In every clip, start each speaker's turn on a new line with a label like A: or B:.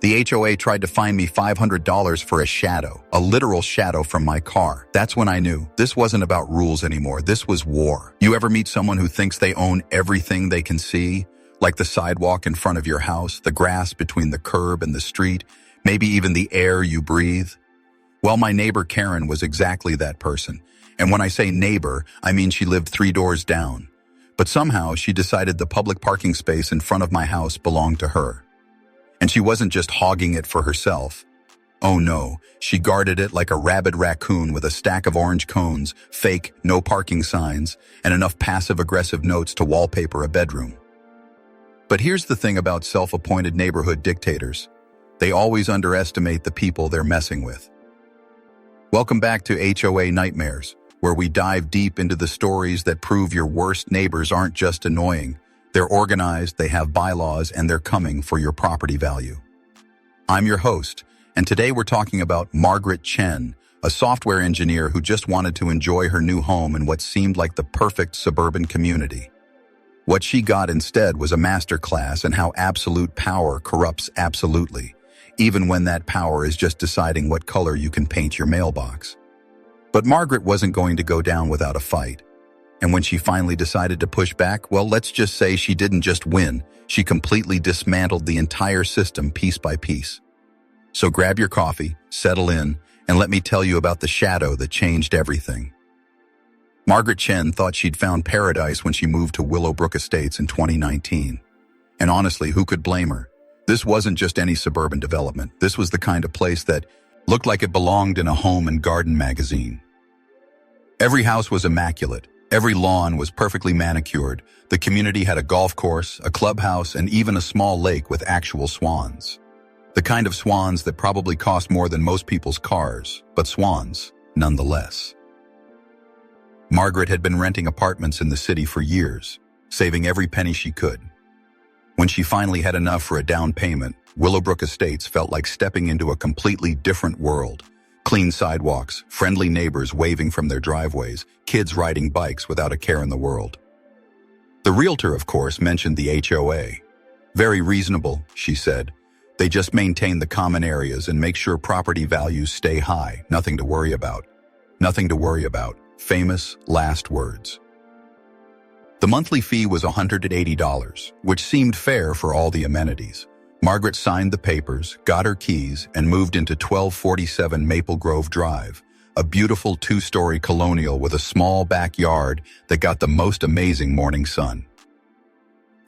A: The HOA tried to fine me $500 for a shadow, a literal shadow from my car. That's when I knew this wasn't about rules anymore. This was war. You ever meet someone who thinks they own everything they can see? Like the sidewalk in front of your house, the grass between the curb and the street, maybe even the air you breathe? Well, my neighbor Karen was exactly that person. And when I say neighbor, I mean she lived 3 doors down. But somehow she decided the public parking space in front of my house belonged to her. And she wasn't just hogging it for herself. Oh no, she guarded it like a rabid raccoon with a stack of orange cones, fake no parking signs, and enough passive-aggressive notes to wallpaper a bedroom. But here's the thing about self-appointed neighborhood dictators. They always underestimate the people they're messing with. Welcome back to HOA Nightmares, where we dive deep into the stories that prove your worst neighbors aren't just annoying. They're organized, they have bylaws, and they're coming for your property value. I'm your host, and today we're talking about Margaret Chen, a software engineer who just wanted to enjoy her new home in what seemed like the perfect suburban community. What she got instead was a masterclass in how absolute power corrupts absolutely, even when that power is just deciding what color you can paint your mailbox. But Margaret wasn't going to go down without a fight. And when she finally decided to push back, well, let's just say she didn't just win. She completely dismantled the entire system piece by piece. So grab your coffee, settle in, and let me tell you about the shadow that changed everything. Margaret Chen thought she'd found paradise when she moved to Willowbrook Estates in 2019. And honestly, who could blame her? This wasn't just any suburban development. This was the kind of place that looked like it belonged in a home and garden magazine. Every house was immaculate. Every lawn was perfectly manicured. The community had a golf course, a clubhouse, and even a small lake with actual swans. The kind of swans that probably cost more than most people's cars, but swans nonetheless. Margaret had been renting apartments in the city for years, saving every penny she could. When she finally had enough for a down payment, Willowbrook Estates felt like stepping into a completely different world. Clean sidewalks, friendly neighbors waving from their driveways, kids riding bikes without a care in the world. The realtor, of course, mentioned the HOA. Very reasonable, she said. They just maintain the common areas and make sure property values stay high. Nothing to worry about. Nothing to worry about. Famous last words. The monthly fee was $180, which seemed fair for all the amenities. Margaret signed the papers, got her keys, and moved into 1247 Maple Grove Drive, a beautiful 2-story colonial with a small backyard that got the most amazing morning sun.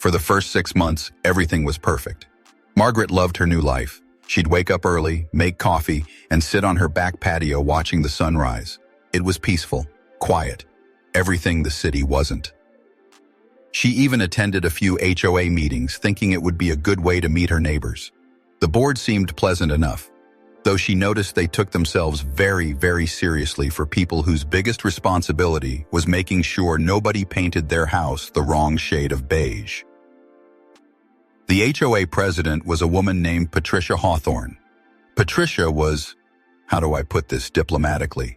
A: For the first 6 months, everything was perfect. Margaret loved her new life. She'd wake up early, make coffee, and sit on her back patio watching the sunrise. It was peaceful, quiet, everything the city wasn't. She even attended a few HOA meetings, thinking it would be a good way to meet her neighbors. The board seemed pleasant enough, though she noticed they took themselves very, very seriously for people whose biggest responsibility was making sure nobody painted their house the wrong shade of beige. The HOA president was a woman named Patricia Hawthorne. Patricia was, how do I put this diplomatically?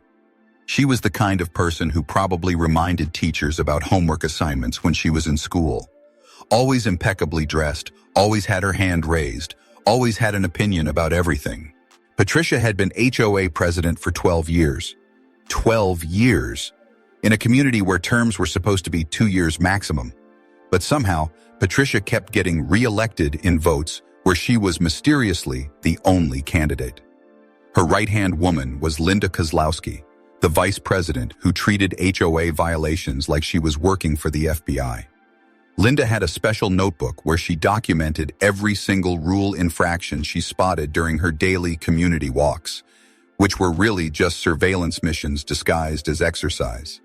A: She was the kind of person who probably reminded teachers about homework assignments when she was in school. Always impeccably dressed, always had her hand raised, always had an opinion about everything. Patricia had been HOA president for 12 years. 12 years! In a community where terms were supposed to be 2 years maximum. But somehow, Patricia kept getting re-elected in votes where she was mysteriously the only candidate. Her right-hand woman was Linda Kozlowski, the vice president who treated HOA violations like she was working for the FBI. Linda had a special notebook where she documented every single rule infraction she spotted during her daily community walks, which were really just surveillance missions disguised as exercise.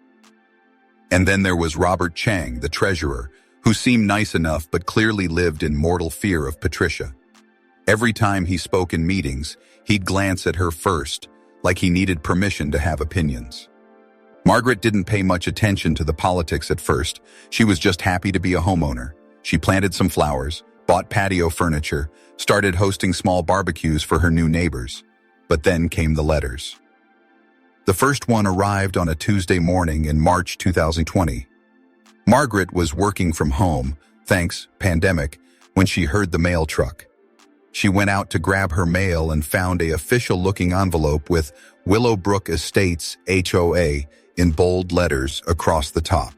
A: And then there was Robert Chang, the treasurer, who seemed nice enough but clearly lived in mortal fear of Patricia. Every time he spoke in meetings, he'd glance at her first, like he needed permission to have opinions. Margaret didn't pay much attention to the politics at first. She was just happy to be a homeowner. She planted some flowers, bought patio furniture, started hosting small barbecues for her new neighbors. But then came the letters. The first one arrived on a Tuesday morning in March 2020. Margaret was working from home, thanks pandemic, when she heard the mail truck. She went out to grab her mail and found an official-looking envelope with Willowbrook Estates, HOA, in bold letters across the top.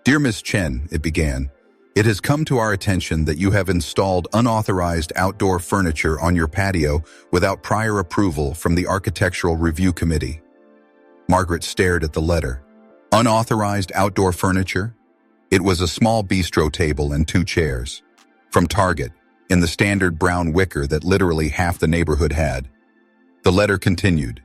A: "Dear Miss Chen," it began, "it has come to our attention that you have installed unauthorized outdoor furniture on your patio without prior approval from the Architectural Review Committee." Margaret stared at the letter. Unauthorized outdoor furniture? It was a small bistro table and 2 chairs. From Target, in the standard brown wicker that literally half the neighborhood had. The letter continued.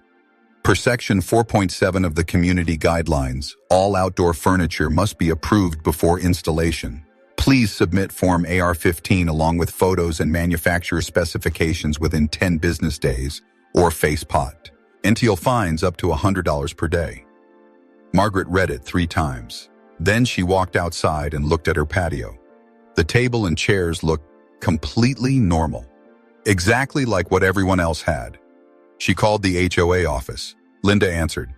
A: Per Section 4.7 of the Community Guidelines, all outdoor furniture must be approved before installation. Please submit Form AR-15 along with photos and manufacturer specifications within 10 business days, or face pot. Entail fines up to $100 per day. Margaret read it 3 times. Then she walked outside and looked at her patio. The table and chairs looked completely normal, exactly like what everyone else had. She called the HOA office. Linda answered.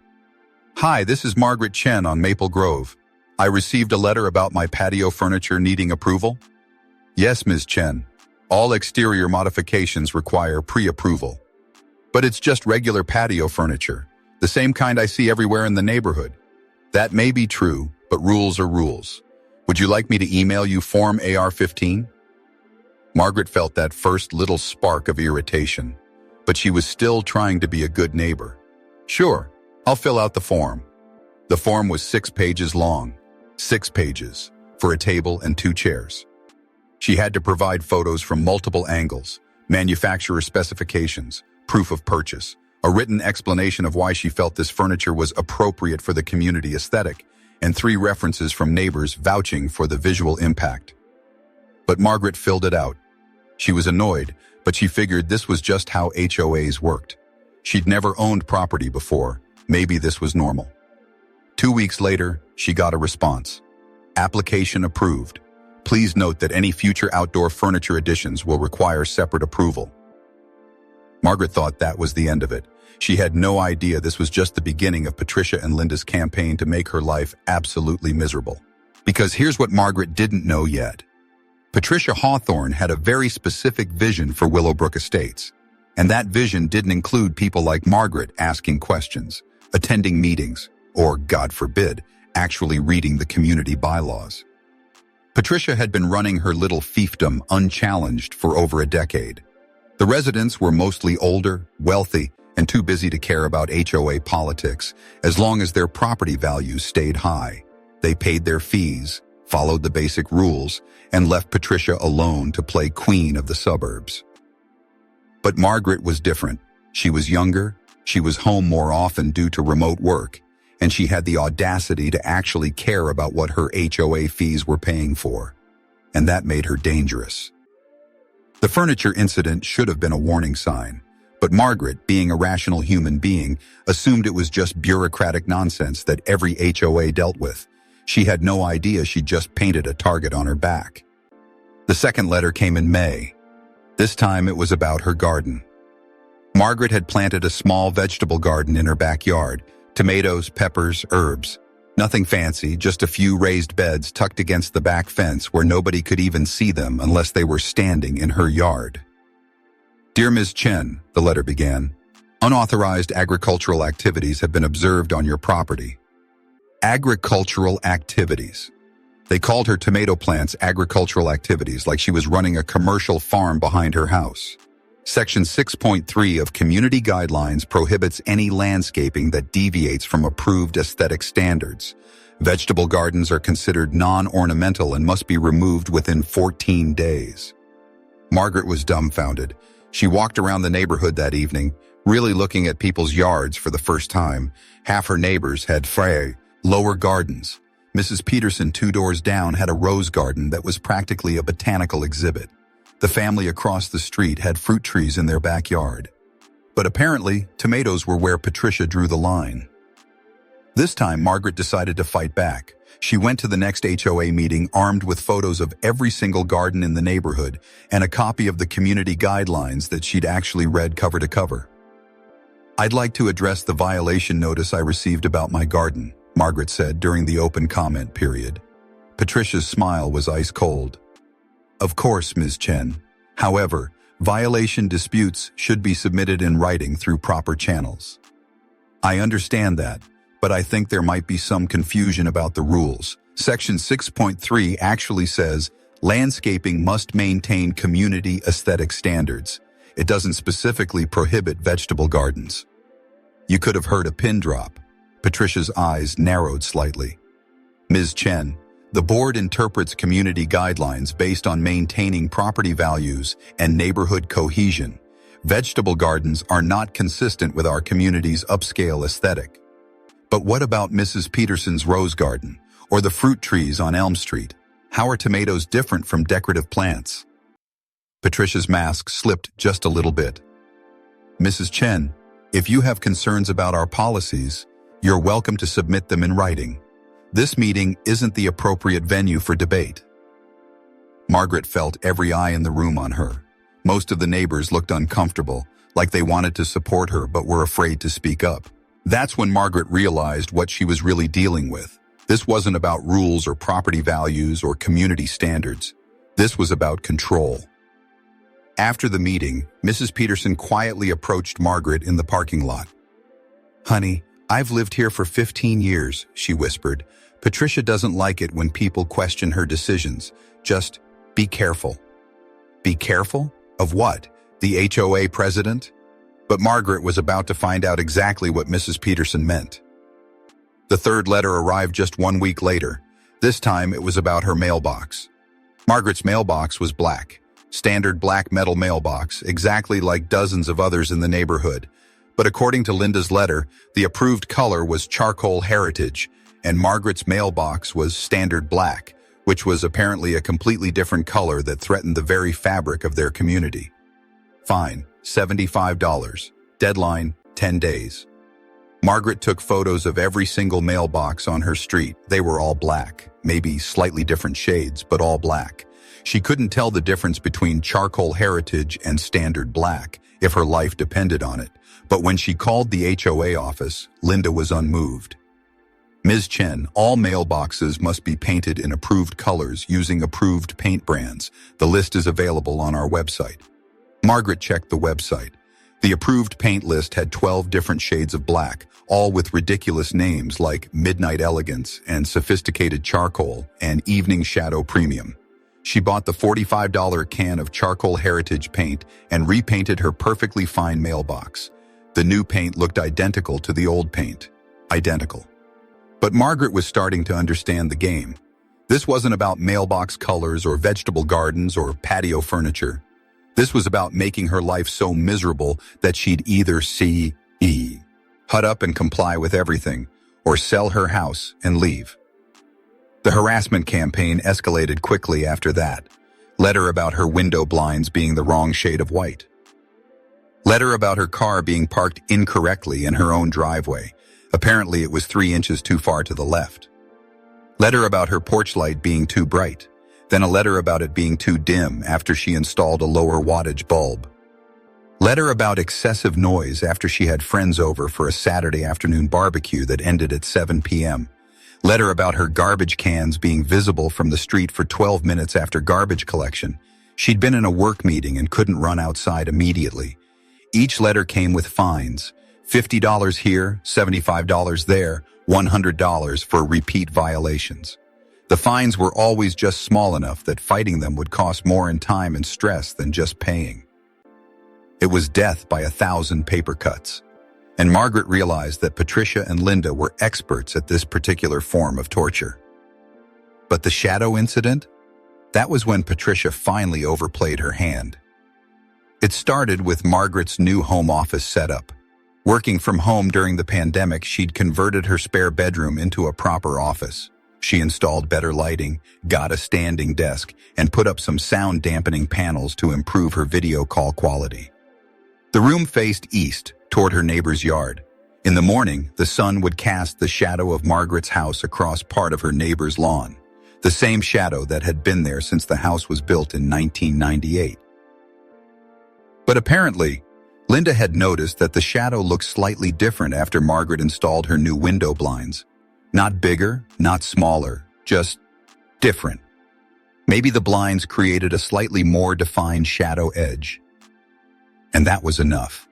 A: "Hi, this is Margaret Chen on Maple Grove. I received a letter about my patio furniture needing approval." "Yes, Ms. Chen. All exterior modifications require pre-approval. But it's just regular patio furniture, the same kind I see everywhere in the neighborhood." "That may be true, but rules are rules. Would you like me to email you Form AR-15? Margaret felt that first little spark of irritation, but she was still trying to be a good neighbor. "Sure, I'll fill out the form." The form was 6 pages long. 6 pages, for a table and 2 chairs. She had to provide photos from multiple angles, manufacturer specifications, proof of purchase, a written explanation of why she felt this furniture was appropriate for the community aesthetic, and 3 references from neighbors vouching for the visual impact. But Margaret filled it out. She was annoyed, but she figured this was just how HOAs worked. She'd never owned property before. Maybe this was normal. 2 weeks later, she got a response. "Application approved. Please note that any future outdoor furniture additions will require separate approval." Margaret thought that was the end of it. She had no idea this was just the beginning of Patricia and Linda's campaign to make her life absolutely miserable. Because here's what Margaret didn't know yet. Patricia Hawthorne had a very specific vision for Willowbrook Estates, and that vision didn't include people like Margaret asking questions, attending meetings, or, God forbid, actually reading the community bylaws. Patricia had been running her little fiefdom unchallenged for over a decade. The residents were mostly older, wealthy, and too busy to care about HOA politics as long as their property values stayed high. They paid their fees, followed the basic rules, and left Patricia alone to play queen of the suburbs. But Margaret was different. She was younger, she was home more often due to remote work, and she had the audacity to actually care about what her HOA fees were paying for. And that made her dangerous. The furniture incident should have been a warning sign, but Margaret, being a rational human being, assumed it was just bureaucratic nonsense that every HOA dealt with. She had no idea she'd just painted a target on her back. The second letter came in May. This time it was about her garden. Margaret had planted a small vegetable garden in her backyard, tomatoes, peppers, herbs. Nothing fancy, just a few raised beds tucked against the back fence where nobody could even see them unless they were standing in her yard. "Dear Ms. Chen," the letter began, "unauthorized agricultural activities have been observed on your property." Agricultural activities. They called her tomato plants agricultural activities like she was running a commercial farm behind her house. Section 6.3 of Community Guidelines prohibits any landscaping that deviates from approved aesthetic standards. Vegetable gardens are considered non-ornamental and must be removed within 14 days. Margaret was dumbfounded. She walked around the neighborhood that evening, really looking at people's yards for the first time. Half her neighbors had lower gardens. Mrs. Peterson, 2 doors down, had a rose garden that was practically a botanical exhibit. The family across the street had fruit trees in their backyard. But apparently, tomatoes were where Patricia drew the line. This time, Margaret decided to fight back. She went to the next HOA meeting armed with photos of every single garden in the neighborhood and a copy of the community guidelines that she'd actually read cover to cover. "I'd like to address the violation notice I received about my garden," Margaret said during the open comment period. Patricia's smile was ice cold. "Of course, Ms. Chen. However, Violation disputes should be submitted in writing through proper channels. I understand that, but I think there might be some confusion about the rules. Section 6.3 actually says landscaping must maintain community aesthetic standards. It doesn't specifically prohibit vegetable gardens. You could have heard a pin drop. Patricia's eyes narrowed slightly. Ms. Chen, the board interprets community guidelines based on maintaining property values and neighborhood cohesion. Vegetable gardens are not consistent with our community's upscale aesthetic. But what about Mrs. Peterson's rose garden, or the fruit trees on Elm Street? How are tomatoes different from decorative plants? Patricia's mask slipped just a little bit. Mrs. Chen, if you have concerns about our policies, you're welcome to submit them in writing. This meeting isn't the appropriate venue for debate. Margaret felt every eye in the room on her. Most of the neighbors looked uncomfortable, like they wanted to support her but were afraid to speak up. That's when Margaret realized what she was really dealing with. This wasn't about rules or property values or community standards. This was about control. After the meeting, Mrs. Peterson quietly approached Margaret in the parking lot. "Honey, I've lived here for 15 years, she whispered. Patricia doesn't like it when people question her decisions. Just be careful." Be careful? Of what? The HOA president? But Margaret was about to find out exactly what Mrs. Peterson meant. The third letter arrived just 1 week later. This time it was about her mailbox. Margaret's mailbox was black. Standard black metal mailbox, exactly like dozens of others in the neighborhood. But according to Linda's letter, the approved color was charcoal heritage, and Margaret's mailbox was standard black, which was apparently a completely different color that threatened the very fabric of their community. Fine, $75. Deadline, 10 days. Margaret took photos of every single mailbox on her street. They were all black, maybe slightly different shades, but all black. She couldn't tell the difference between charcoal heritage and standard black if her life depended on it. But when she called the HOA office, Linda was unmoved. Ms. Chen, all mailboxes must be painted in approved colors using approved paint brands. The list is available on our website. Margaret checked the website. The approved paint list had 12 different shades of black, all with ridiculous names like Midnight Elegance and Sophisticated Charcoal and Evening Shadow Premium. She bought the $45 can of charcoal heritage paint and repainted her perfectly fine mailbox. The new paint looked identical to the old paint. Identical. But Margaret was starting to understand the game. This wasn't about mailbox colors or vegetable gardens or patio furniture. This was about making her life so miserable that she'd either hut up and comply with everything, or sell her house and leave. The harassment campaign escalated quickly after that. Letter about her window blinds being the wrong shade of white. Letter about her car being parked incorrectly in her own driveway. Apparently it was 3 inches too far to the left. Letter about her porch light being too bright. Then a letter about it being too dim after she installed a lower wattage bulb. Letter about excessive noise after she had friends over for a Saturday afternoon barbecue that ended at 7 p.m. Letter about her garbage cans being visible from the street for 12 minutes after garbage collection. She'd been in a work meeting and couldn't run outside immediately. Each letter came with fines. $50 here, $75 there, $100 for repeat violations. The fines were always just small enough that fighting them would cost more in time and stress than just paying. It was death by 1,000 paper cuts. And Margaret realized that Patricia and Linda were experts at this particular form of torture. But the shadow incident? That was when Patricia finally overplayed her hand. It started with Margaret's new home office setup. Working from home during the pandemic, she'd converted her spare bedroom into a proper office. She installed better lighting, got a standing desk, and put up some sound dampening panels to improve her video call quality. The room faced east, toward her neighbor's yard. In the morning, the sun would cast the shadow of Margaret's house across part of her neighbor's lawn, the same shadow that had been there since the house was built in 1998. But apparently, Linda had noticed that the shadow looked slightly different after Margaret installed her new window blinds. Not bigger, not smaller, just different. Maybe the blinds created a slightly more defined shadow edge. And that was enough.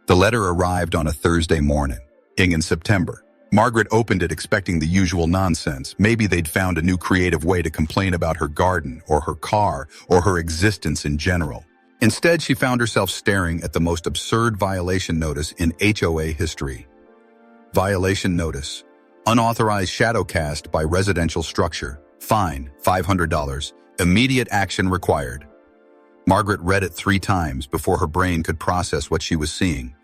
A: The letter arrived on a Thursday morning, in September. Margaret opened it expecting the usual nonsense. Maybe they'd found a new creative way to complain about her garden or her car or her existence in general. Instead, she found herself staring at the most absurd violation notice in HOA history. Violation notice. Unauthorized shadow cast by residential structure. Fine, $500. Immediate action required. Margaret read it 3 times before her brain could process what she was seeing.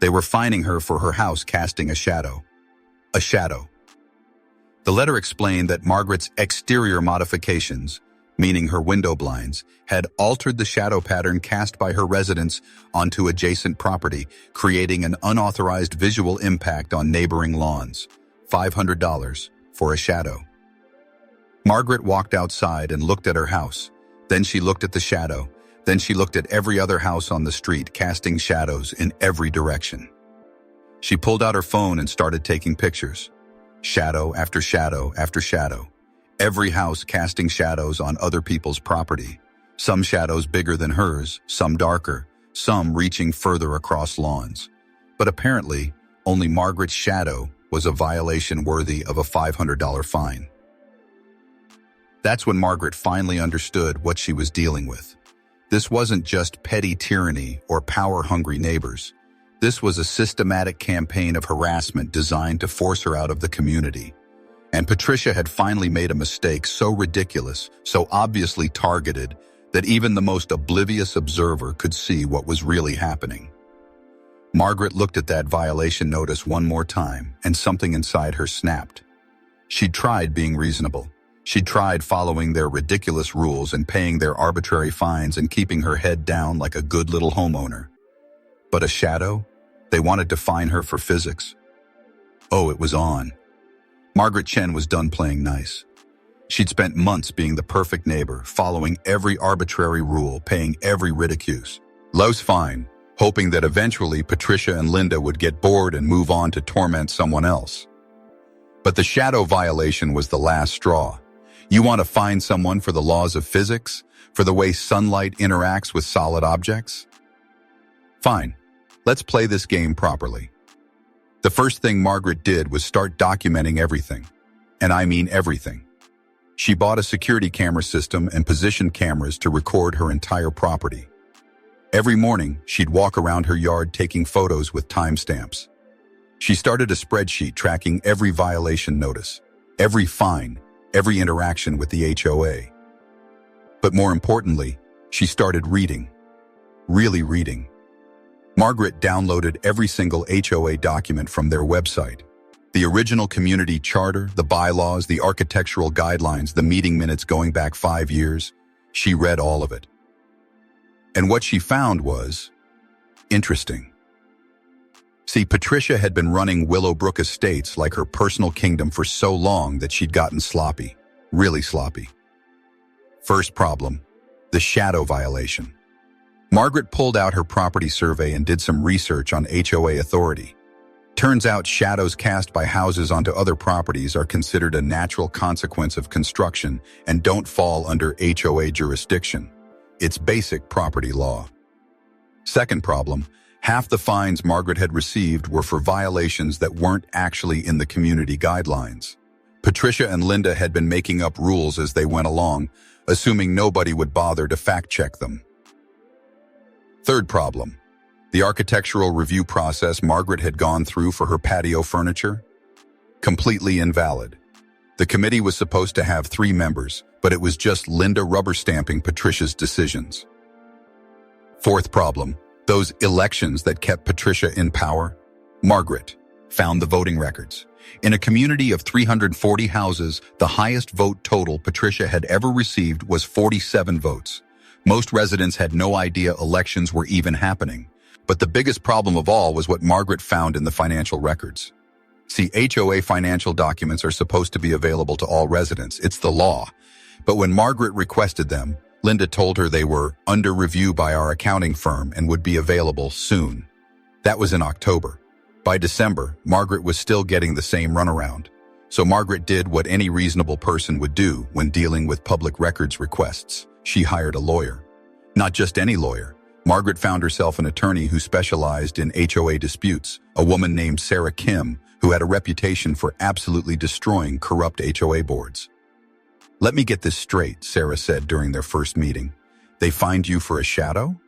A: They were fining her for her house casting a shadow. A shadow. The letter explained that Margaret's exterior modifications, meaning her window blinds, had altered the shadow pattern cast by her residence onto adjacent property, creating an unauthorized visual impact on neighboring lawns. $500 for a shadow. Margaret walked outside and looked at her house. Then she looked at the shadow. Then she looked at every other house on the street, casting shadows in every direction. She pulled out her phone and started taking pictures. Shadow after shadow after shadow. Every house casting shadows on other people's property. Some shadows bigger than hers, some darker, some reaching further across lawns. But apparently, only Margaret's shadow was a violation worthy of a $500 fine. That's when Margaret finally understood what she was dealing with. This wasn't just petty tyranny or power-hungry neighbors. This was a systematic campaign of harassment designed to force her out of the community. And Patricia had finally made a mistake so ridiculous, so obviously targeted, that even the most oblivious observer could see what was really happening. Margaret looked at that violation notice one more time, and something inside her snapped. She'd tried being reasonable. She'd tried following their ridiculous rules and paying their arbitrary fines and keeping her head down like a good little homeowner. But a shadow? They wanted to fine her for physics. Oh, it was on. Margaret Chen was done playing nice. She'd spent months being the perfect neighbor, following every arbitrary rule, paying every ridicule. Lowe's fine, hoping that eventually Patricia and Linda would get bored and move on to torment someone else. But the shadow violation was the last straw. You want to fine someone for the laws of physics, for the way sunlight interacts with solid objects? Fine, let's play this game properly. The first thing Margaret did was start documenting everything. And I mean everything. She bought a security camera system and positioned cameras to record her entire property. Every morning, she'd walk around her yard taking photos with timestamps. She started a spreadsheet tracking every violation notice, every fine, every interaction with the HOA. But more importantly, she started reading. Really reading. Margaret downloaded every single HOA document from their website. The original community charter, the bylaws, the architectural guidelines, the meeting minutes going back 5 years. She read all of it. And what she found was interesting. See, Patricia had been running Willowbrook Estates like her personal kingdom for so long that she'd gotten sloppy, really sloppy. First problem, the shadow violation. Margaret pulled out her property survey and did some research on HOA authority. Turns out shadows cast by houses onto other properties are considered a natural consequence of construction and don't fall under HOA jurisdiction. It's basic property law. Second problem, half the fines Margaret had received were for violations that weren't actually in the community guidelines. Patricia and Linda had been making up rules as they went along, assuming nobody would bother to fact-check them. Third problem, the architectural review process Margaret had gone through for her patio furniture? Completely invalid. The committee was supposed to have 3 members, but it was just Linda rubber-stamping Patricia's decisions. Fourth problem, those elections that kept Patricia in power? Margaret found the voting records. In a community of 340 houses, the highest vote total Patricia had ever received was 47 votes. Most residents had no idea elections were even happening. But the biggest problem of all was what Margaret found in the financial records. See, HOA financial documents are supposed to be available to all residents. It's the law. But when Margaret requested them, Linda told her they were under review by our accounting firm and would be available soon. That was in October. By December, Margaret was still getting the same runaround. So Margaret did what any reasonable person would do when dealing with public records requests. She hired a lawyer. Not just any lawyer. Margaret found herself an attorney who specialized in HOA disputes, a woman named Sarah Kim, who had a reputation for absolutely destroying corrupt HOA boards. "Let me get this straight," Sarah said during their first meeting. "They fined you for a shadow?"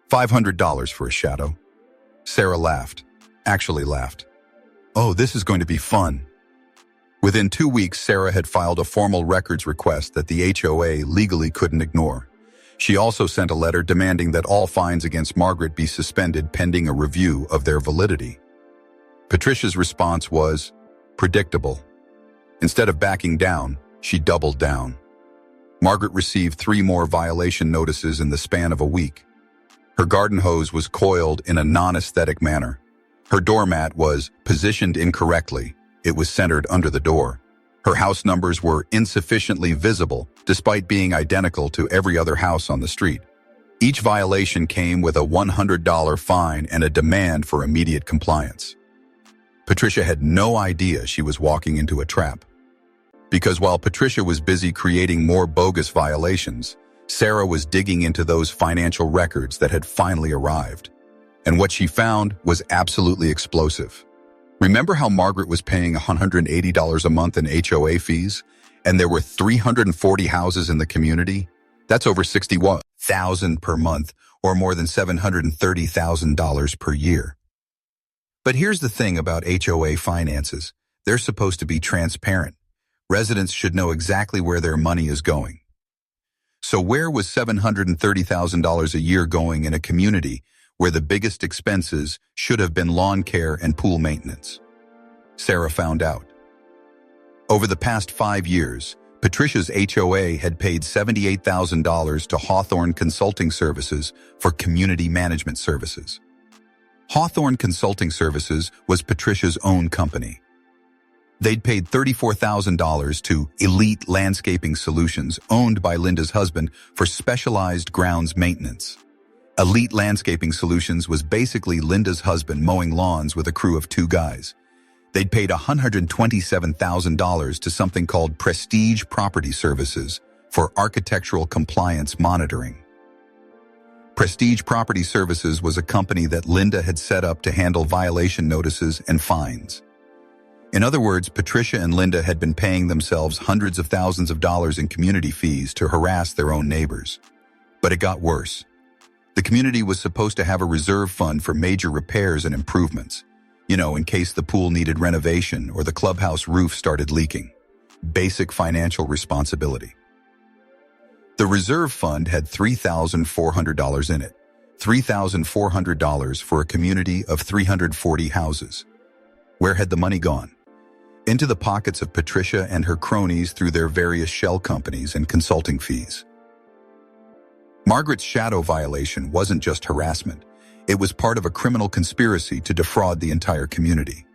A: $500 for a shadow. Sarah laughed. Actually laughed. "Oh, this is going to be fun." Within 2 weeks, Sarah had filed a formal records request that the HOA legally couldn't ignore. She also sent a letter demanding that all fines against Margaret be suspended pending a review of their validity. Patricia's response was predictable. Instead of backing down, she doubled down. Margaret received 3 more violation notices in the span of a week. Her garden hose was coiled in a non-aesthetic manner. Her doormat was positioned incorrectly. It was centered under the door. Her house numbers were insufficiently visible, despite being identical to every other house on the street. Each violation came with a $100 fine and a demand for immediate compliance. Patricia had no idea she was walking into a trap. Because while Patricia was busy creating more bogus violations, Sarah was digging into those financial records that had finally arrived. And what she found was absolutely explosive. Remember how Margaret was paying $180 a month in HOA fees, and there were 340 houses in the community? That's over $61,000 per month, or more than $730,000 per year. But here's the thing about HOA finances. They're supposed to be transparent. Residents should know exactly where their money is going. So where was $730,000 a year going in a community where the biggest expenses should have been lawn care and pool maintenance? Sarah found out. Over the past 5 years, Patricia's HOA had paid $78,000 to Hawthorne Consulting Services for community management services. Hawthorne Consulting Services was Patricia's own company. They'd paid $34,000 to Elite Landscaping Solutions, owned by Linda's husband, for specialized grounds maintenance. Elite Landscaping Solutions was basically Linda's husband mowing lawns with a crew of 2 guys. They'd paid $127,000 to something called Prestige Property Services for architectural compliance monitoring. Prestige Property Services was a company that Linda had set up to handle violation notices and fines. In other words, Patricia and Linda had been paying themselves hundreds of thousands of dollars in community fees to harass their own neighbors. But it got worse. The community was supposed to have a reserve fund for major repairs and improvements. In case the pool needed renovation or the clubhouse roof started leaking. Basic financial responsibility. The reserve fund had $3,400 in it. $3,400 for a community of 340 houses. Where had the money gone? Into the pockets of Patricia and her cronies through their various shell companies and consulting fees. Margaret's shadow violation wasn't just harassment. It was part of a criminal conspiracy to defraud the entire community.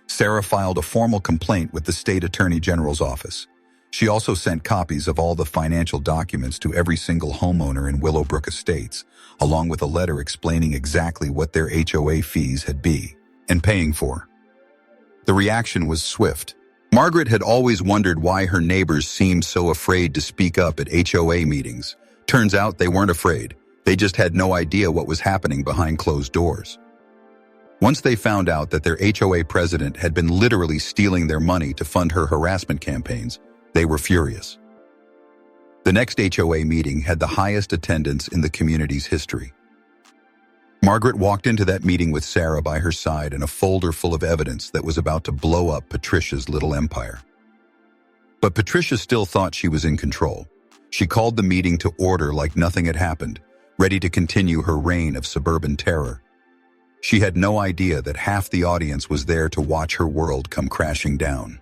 A: Sarah filed a formal complaint with the state attorney general's office. She also sent copies of all the financial documents to every single homeowner in Willowbrook Estates, along with a letter explaining exactly what their HOA fees had been and paying for. The reaction was swift. Margaret had always wondered why her neighbors seemed so afraid to speak up at HOA meetings. Turns out they weren't afraid. They just had no idea what was happening behind closed doors. Once they found out that their HOA president had been literally stealing their money to fund her harassment campaigns, they were furious. The next HOA meeting had the highest attendance in the community's history. Margaret walked into that meeting with Sarah by her side and a folder full of evidence that was about to blow up Patricia's little empire. But Patricia still thought she was in control. She called the meeting to order like nothing had happened, ready to continue her reign of suburban terror. She had no idea that half the audience was there to watch her world come crashing down.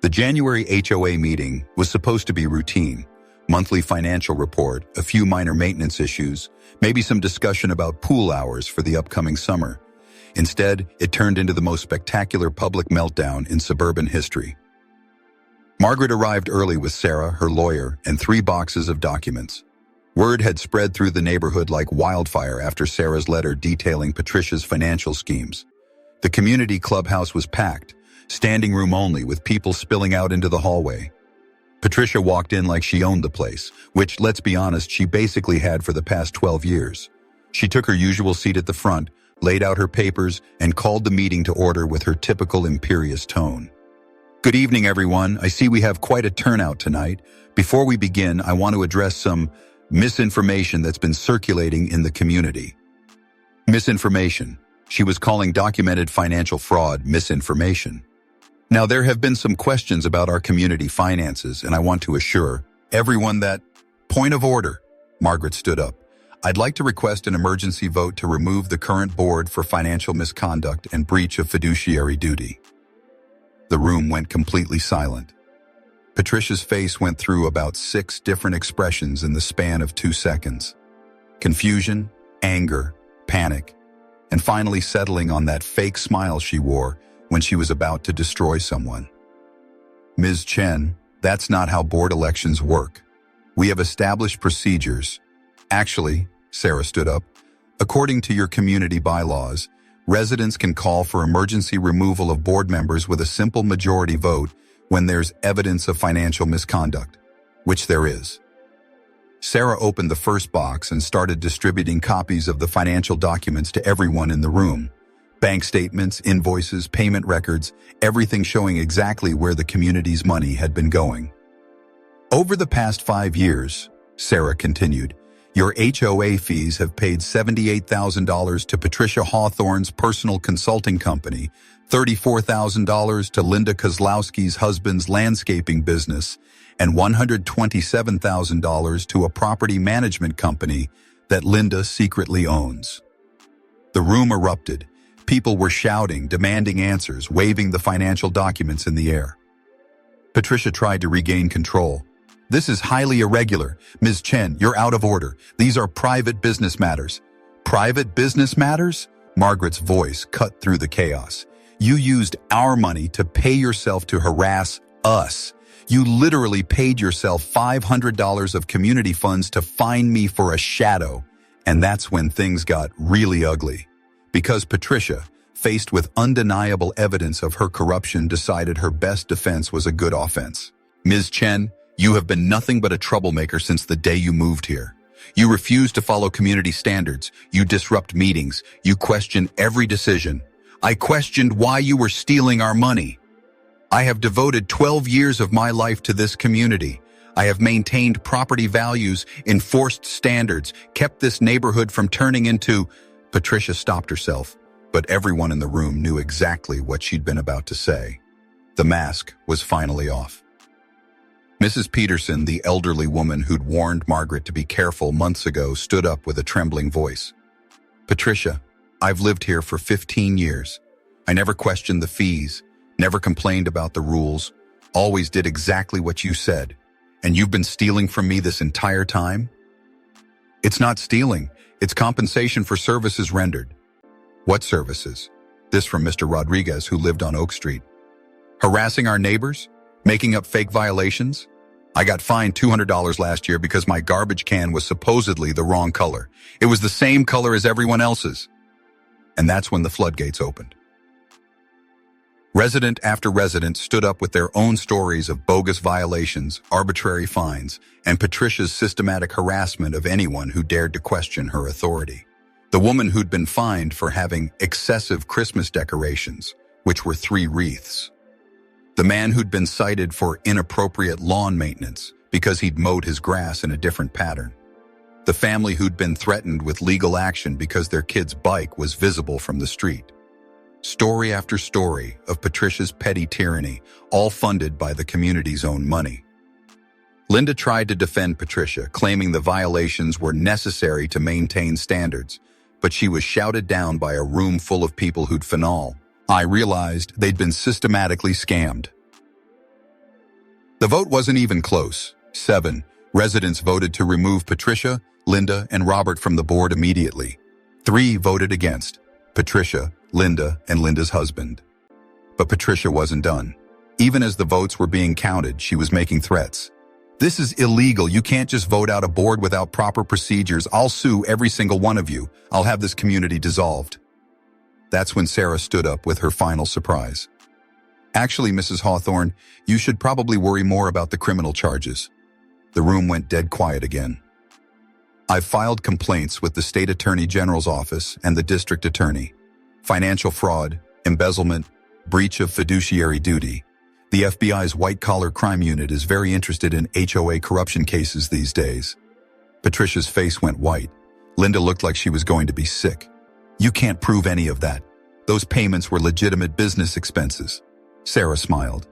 A: The January HOA meeting was supposed to be routine, monthly financial report, a few minor maintenance issues, maybe some discussion about pool hours for the upcoming summer. Instead, it turned into the most spectacular public meltdown in suburban history. Margaret arrived early with Sarah, her lawyer, and 3 boxes of documents. Word had spread through the neighborhood like wildfire after Sarah's letter detailing Patricia's financial schemes. The community clubhouse was packed, standing room only, with people spilling out into the hallway. Patricia walked in like she owned the place, which, let's be honest, she basically had for the past 12 years. She took her usual seat at the front, laid out her papers, and called the meeting to order with her typical imperious tone. Good evening, everyone. I see we have quite a turnout tonight. Before we begin, I want to address some misinformation that's been circulating in the community. Misinformation. She was calling documented financial fraud misinformation. Now, there have been some questions about our community finances, and I want to assure everyone that, point of order, Margaret stood up. I'd like to request an emergency vote to remove the current board for financial misconduct and breach of fiduciary duty. The room went completely silent. Patricia's face went through about 6 different expressions in the span of 2 seconds. Confusion, anger, panic, and finally settling on that fake smile she wore when she was about to destroy someone. Ms. Chen, that's not how board elections work. We have established procedures. Actually, Sarah stood up, according to your community bylaws, residents can call for emergency removal of board members with a simple majority vote when there's evidence of financial misconduct, which there is. Sarah opened the first box and started distributing copies of the financial documents to everyone in the room. Bank statements, invoices, payment records, everything showing exactly where the community's money had been going. Over the past 5 years, Sarah continued, your HOA fees have paid $78,000 to Patricia Hawthorne's personal consulting company, $34,000 to Linda Kozlowski's husband's landscaping business, and $127,000 to a property management company that Linda secretly owns. The room erupted. People were shouting, demanding answers, waving the financial documents in the air. Patricia tried to regain control. This is highly irregular. Ms. Chen, you're out of order. These are private business matters. Private business matters? Margaret's voice cut through the chaos. You used our money to pay yourself to harass us. You literally paid yourself $500 of community funds to fine me for a shadow. And that's when things got really ugly. Because Patricia, faced with undeniable evidence of her corruption, decided her best defense was a good offense. Ms. Chen, you have been nothing but a troublemaker since the day you moved here. You refuse to follow community standards. You disrupt meetings. You question every decision. I questioned why you were stealing our money. I have devoted 12 years of my life to this community. I have maintained property values, enforced standards, kept this neighborhood from turning into... Patricia stopped herself, but everyone in the room knew exactly what she'd been about to say. The mask was finally off. Mrs. Peterson, the elderly woman who'd warned Margaret to be careful months ago, stood up with a trembling voice. Patricia, I've lived here for 15 years. I never questioned the fees, never complained about the rules, always did exactly what you said. And you've been stealing from me this entire time? It's not stealing. It's compensation for services rendered. What services? This from Mr. Rodriguez, who lived on Oak Street. Harassing our neighbors? Making up fake violations? I got fined $200 last year because my garbage can was supposedly the wrong color. It was the same color as everyone else's. And that's when the floodgates opened. Resident after resident stood up with their own stories of bogus violations, arbitrary fines, and Patricia's systematic harassment of anyone who dared to question her authority. The woman who'd been fined for having excessive Christmas decorations, which were 3 wreaths. The man who'd been cited for inappropriate lawn maintenance because he'd mowed his grass in a different pattern. The family who'd been threatened with legal action because their kid's bike was visible from the street. Story after story of Patricia's petty tyranny, all funded by the community's own money. Linda tried to defend Patricia, claiming the violations were necessary to maintain standards, but she was shouted down by a room full of people who'd finale. I realized they'd been systematically scammed. The vote wasn't even close. 7 residents voted to remove Patricia, Linda, and Robert from the board immediately. 3 voted against: Patricia, Linda, and Linda's husband. But Patricia wasn't done. Even as the votes were being counted, she was making threats. This is illegal. You can't just vote out a board without proper procedures. I'll sue every single one of you. I'll have this community dissolved. That's when Sarah stood up with her final surprise. Actually, Mrs. Hawthorne, you should probably worry more about the criminal charges. The room went dead quiet again. I've filed complaints with the State Attorney General's office and the District Attorney. Financial fraud, embezzlement, breach of fiduciary duty. The FBI's white-collar crime unit is very interested in HOA corruption cases these days. Patricia's face went white. Linda looked like she was going to be sick. You can't prove any of that. Those payments were legitimate business expenses. Sarah smiled.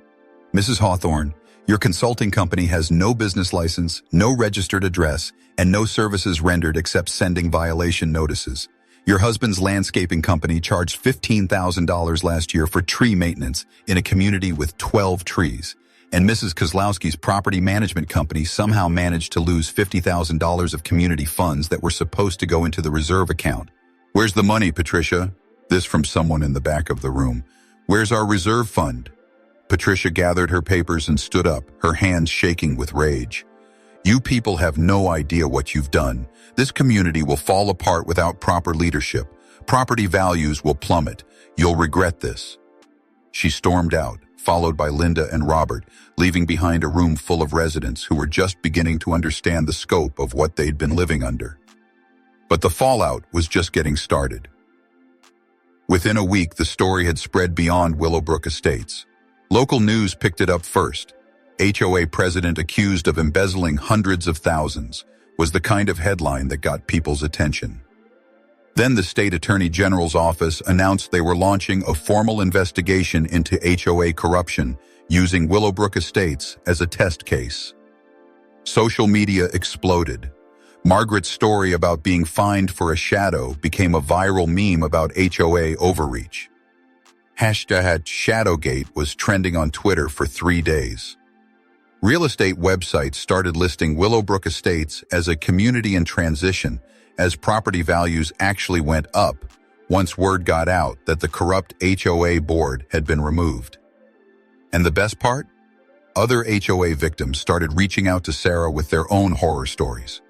A: Mrs. Hawthorne, your consulting company has no business license, no registered address, and no services rendered except sending violation notices. Your husband's landscaping company charged $15,000 last year for tree maintenance in a community with 12 trees. And Mrs. Kozlowski's property management company somehow managed to lose $50,000 of community funds that were supposed to go into the reserve account. Where's the money, Patricia? This from someone in the back of the room. Where's our reserve fund? Patricia gathered her papers and stood up, her hands shaking with rage. You people have no idea what you've done. This community will fall apart without proper leadership. Property values will plummet. You'll regret this. She stormed out, followed by Linda and Robert, leaving behind a room full of residents who were just beginning to understand the scope of what they'd been living under. But the fallout was just getting started. Within a week, the story had spread beyond Willowbrook Estates. Local news picked it up first. HOA president accused of embezzling hundreds of thousands was the kind of headline that got people's attention. Then the State Attorney General's office announced they were launching a formal investigation into HOA corruption using Willowbrook Estates as a test case. Social media exploded. Margaret's story about being fined for a shadow became a viral meme about HOA overreach. Hashtag Shadowgate was trending on Twitter for 3 days. Real estate websites started listing Willowbrook Estates as a community in transition as property values actually went up once word got out that the corrupt HOA board had been removed. And the best part? Other HOA victims started reaching out to Sarah with their own horror stories.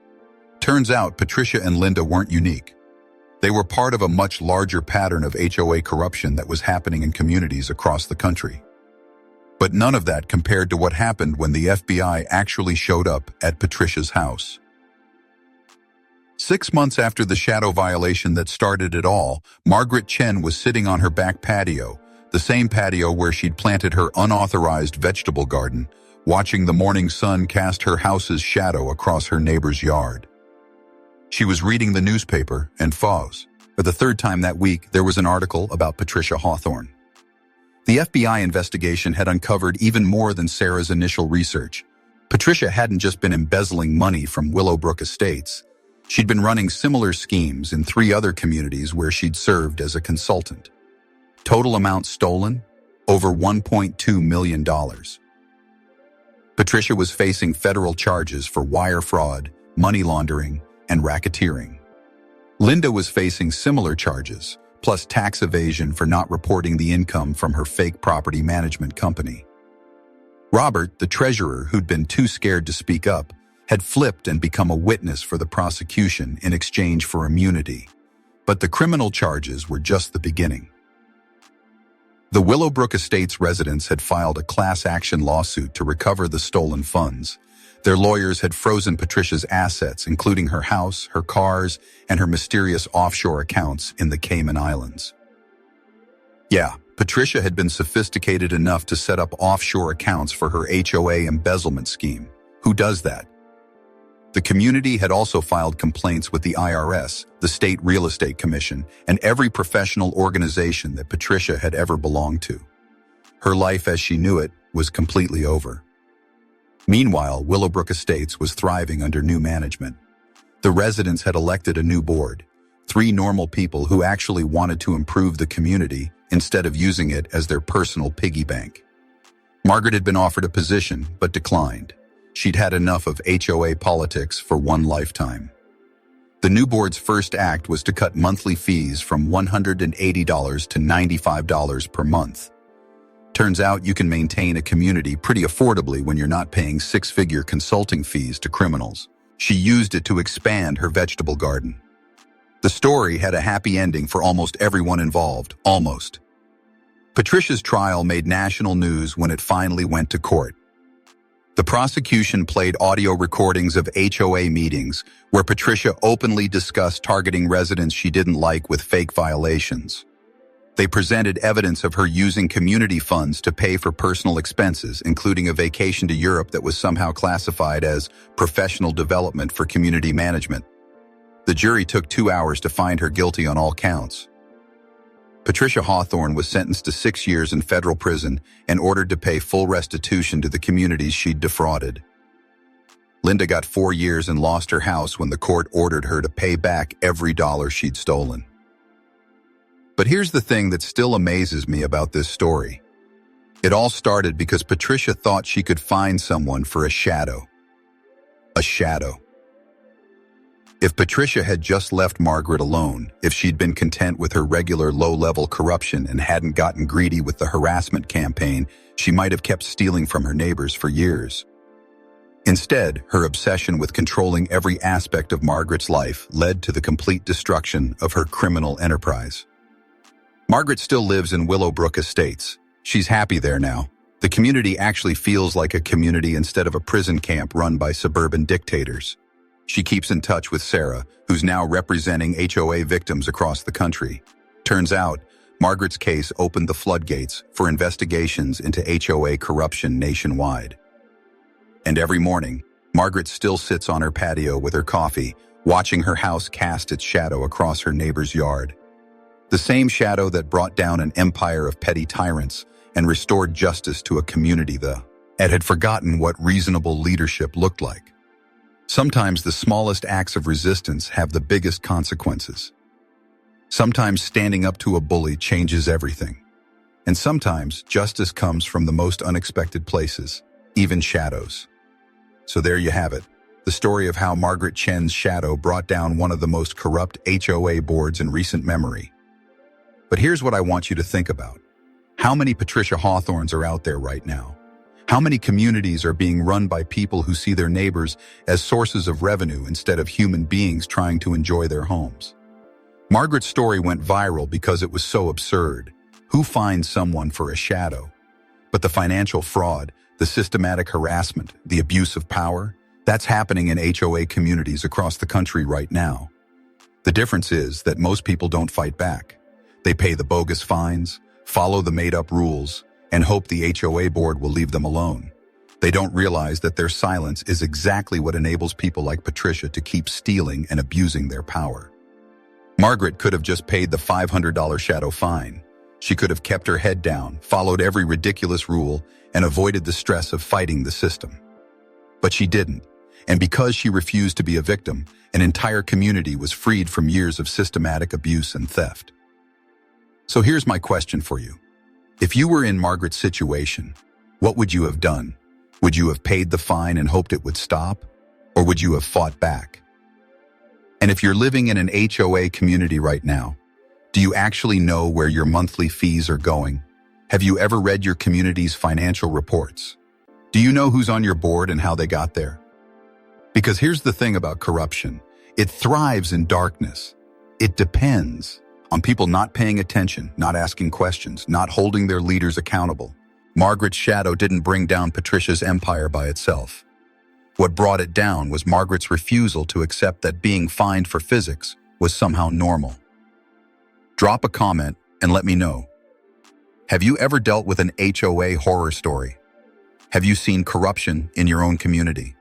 A: Turns out Patricia and Linda weren't unique. They were part of a much larger pattern of HOA corruption that was happening in communities across the country. But none of that compared to what happened when the FBI actually showed up at Patricia's house. 6 months after the shadow violation that started it all, Margaret Chen was sitting on her back patio, the same patio where she'd planted her unauthorized vegetable garden, watching the morning sun cast her house's shadow across her neighbor's yard. She was reading the newspaper and FOS. For the third time that week, there was an article about Patricia Hawthorne. The FBI investigation had uncovered even more than Sarah's initial research. Patricia hadn't just been embezzling money from Willowbrook Estates. She'd been running similar schemes in 3 other communities where she'd served as a consultant. Total amount stolen? Over $1.2 million. Patricia was facing federal charges for wire fraud, money laundering, and racketeering. Linda was facing similar charges, plus tax evasion for not reporting the income from her fake property management company. Robert, the treasurer who'd been too scared to speak up, had flipped and become a witness for the prosecution in exchange for immunity. But the criminal charges were just the beginning. The Willowbrook Estates residents had filed a class action lawsuit to recover the stolen funds. Their lawyers had frozen Patricia's assets, including her house, her cars, and her mysterious offshore accounts in the Cayman Islands. Yeah, Patricia had been sophisticated enough to set up offshore accounts for her HOA embezzlement scheme. Who does that? The community had also filed complaints with the IRS, the State Real Estate Commission, and every professional organization that Patricia had ever belonged to. Her life as she knew it was completely over. Meanwhile, Willowbrook Estates was thriving under new management. The residents had elected a new board, 3 normal people who actually wanted to improve the community instead of using it as their personal piggy bank. Margaret had been offered a position, but declined. She'd had enough of HOA politics for one lifetime. The new board's first act was to cut monthly fees from $180 to $95 per month. Turns out you can maintain a community pretty affordably when you're not paying 6-figure consulting fees to criminals. She used it to expand her vegetable garden. The story had a happy ending for almost everyone involved, almost. Patricia's trial made national news when it finally went to court. The prosecution played audio recordings of HOA meetings where Patricia openly discussed targeting residents she didn't like with fake violations. They presented evidence of her using community funds to pay for personal expenses, including a vacation to Europe that was somehow classified as professional development for community management. The jury took 2 hours to find her guilty on all counts. Patricia Hawthorne was sentenced to 6 years in federal prison and ordered to pay full restitution to the communities she'd defrauded. Linda got 4 years and lost her house when the court ordered her to pay back every dollar she'd stolen. But here's the thing that still amazes me about this story. It all started because Patricia thought she could find someone for a shadow. A shadow. If Patricia had just left Margaret alone, if she'd been content with her regular low-level corruption and hadn't gotten greedy with the harassment campaign, she might have kept stealing from her neighbors for years. Instead, her obsession with controlling every aspect of Margaret's life led to the complete destruction of her criminal enterprise. Margaret still lives in Willowbrook Estates. She's happy there now. The community actually feels like a community instead of a prison camp run by suburban dictators. She keeps in touch with Sarah, who's now representing HOA victims across the country. Turns out, Margaret's case opened the floodgates for investigations into HOA corruption nationwide. And every morning, Margaret still sits on her patio with her coffee, watching her house cast its shadow across her neighbor's yard. The same shadow that brought down an empire of petty tyrants and restored justice to a community that had forgotten what reasonable leadership looked like. Sometimes the smallest acts of resistance have the biggest consequences. Sometimes standing up to a bully changes everything. And sometimes justice comes from the most unexpected places, even shadows. So there you have it, the story of how Margaret Chen's shadow brought down one of the most corrupt HOA boards in recent memory. But here's what I want you to think about. How many Patricia Hawthornes are out there right now? How many communities are being run by people who see their neighbors as sources of revenue instead of human beings trying to enjoy their homes? Margaret's story went viral because it was so absurd. Who finds someone for a shadow? But the financial fraud, the systematic harassment, the abuse of power, that's happening in HOA communities across the country right now. The difference is that most people don't fight back. They pay the bogus fines, follow the made-up rules, and hope the HOA board will leave them alone. They don't realize that their silence is exactly what enables people like Patricia to keep stealing and abusing their power. Margaret could have just paid the $500 shadow fine. She could have kept her head down, followed every ridiculous rule, and avoided the stress of fighting the system. But she didn't, and because she refused to be a victim, an entire community was freed from years of systematic abuse and theft. So here's my question for you. If you were in Margaret's situation, what would you have done? Would you have paid the fine and hoped it would stop? Or would you have fought back? And if you're living in an HOA community right now, do you actually know where your monthly fees are going? Have you ever read your community's financial reports? Do you know who's on your board and how they got there? Because here's the thing about corruption. It thrives in darkness. It depends on people not paying attention, not asking questions, not holding their leaders accountable. Margaret's shadow didn't bring down Patricia's empire by itself. What brought it down was Margaret's refusal to accept that being fined for physics was somehow normal. Drop a comment and let me know. Have you ever dealt with an HOA horror story? Have you seen corruption in your own community?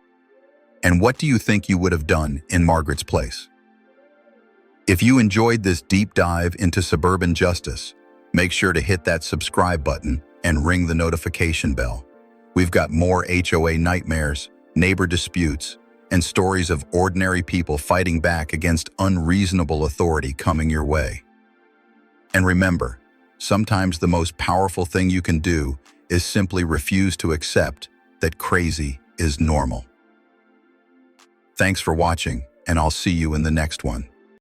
A: And what do you think you would have done in Margaret's place? If you enjoyed this deep dive into suburban justice, make sure to hit that subscribe button and ring the notification bell. We've got more HOA nightmares, neighbor disputes, and stories of ordinary people fighting back against unreasonable authority coming your way. And remember, sometimes the most powerful thing you can do is simply refuse to accept that crazy is normal. Thanks for watching, and I'll see you in the next one.